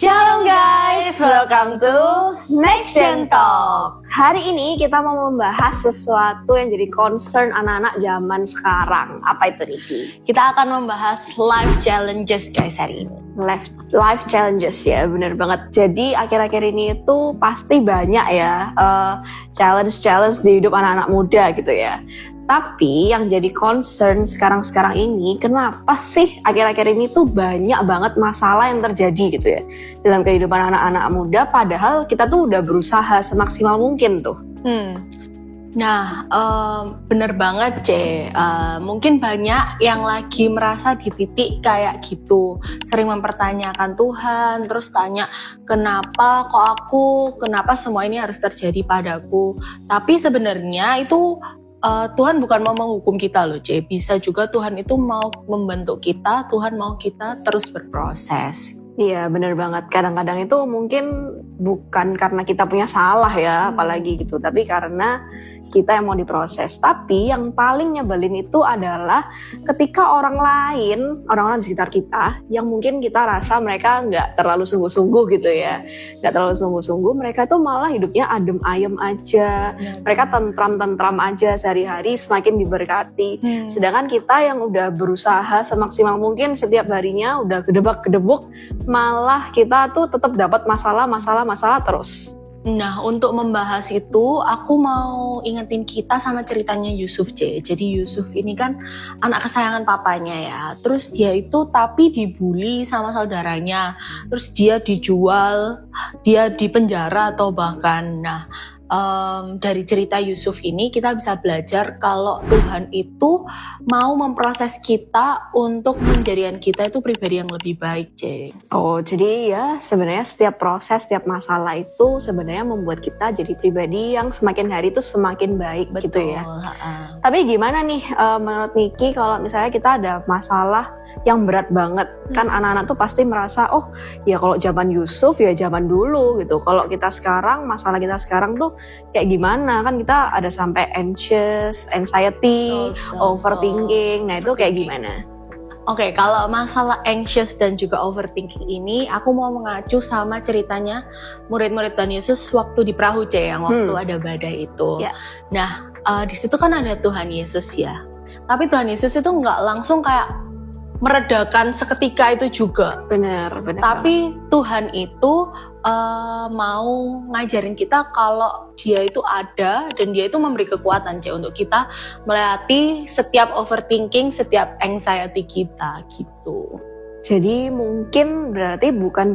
Shalom guys, welcome to Next Gen Talk. Hari ini kita mau membahas sesuatu yang jadi concern anak-anak zaman sekarang. Apa itu, Riki? Kita akan membahas life challenges guys hari ini. Life challenges ya, bener banget. Jadi akhir-akhir ini itu pasti banyak ya challenge di hidup anak-anak muda gitu ya. Tapi yang jadi concern sekarang ini, kenapa sih akhir-akhir ini tuh banyak banget masalah yang terjadi gitu ya dalam kehidupan anak-anak muda, padahal kita tuh udah berusaha semaksimal mungkin tuh. Nah, bener banget C. Mungkin banyak yang lagi merasa di titik kayak gitu, sering mempertanyakan Tuhan, terus tanya kenapa kenapa semua ini harus terjadi padaku. Tapi sebenarnya itu Tuhan bukan mau menghukum kita loh C. Bisa juga Tuhan itu mau membentuk kita, Tuhan mau kita terus berproses. Iya benar banget, kadang-kadang itu mungkin bukan karena kita punya salah ya, apalagi gitu, tapi karena kita yang mau diproses. Tapi yang paling nyebelin itu adalah ketika orang-orang di sekitar kita yang mungkin kita rasa mereka nggak terlalu sungguh-sungguh gitu ya, nggak terlalu sungguh-sungguh, mereka tuh malah hidupnya adem ayem aja, mereka tentram-tentram aja sehari-hari, semakin diberkati. Sedangkan kita yang udah berusaha semaksimal mungkin setiap harinya, udah gedebak-gedebuk, malah kita tuh tetap dapat masalah terus. Nah, untuk membahas itu, aku mau ingetin kita sama ceritanya Yusuf C. Jadi Yusuf ini kan anak kesayangan papanya ya. Terus dia itu tapi dibully sama saudaranya. Terus dia dijual, dia dipenjara atau bahkan. Nah, dari cerita Yusuf ini kita bisa belajar kalau Tuhan itu mau memproses kita untuk menjadikan kita itu pribadi yang lebih baik, C. Oh, jadi ya sebenarnya setiap proses, setiap masalah itu sebenarnya membuat kita jadi pribadi yang semakin hari itu semakin baik. Betul, gitu ya. Tapi gimana nih menurut Niki kalau misalnya kita ada masalah yang berat banget, kan anak-anak tuh pasti merasa oh ya kalau zaman Yusuf ya zaman dulu gitu. Kalau kita sekarang, masalah kita sekarang tuh kayak gimana, kan kita ada sampai anxiety, overthinking. Nah itu kayak gimana? Oke, kalau masalah anxious dan juga overthinking ini, aku mau mengacu sama ceritanya murid-murid Tuhan Yesus waktu di perahu C, yang waktu ada badai itu. Yeah. Nah, di situ kan ada Tuhan Yesus ya. Tapi Tuhan Yesus itu nggak langsung kayak meredakan seketika itu juga. Benar. Tapi Tuhan itu mau ngajarin kita kalau dia itu ada dan dia itu memberi kekuatan C untuk kita melewati setiap overthinking, setiap anxiety kita gitu. Jadi mungkin berarti bukan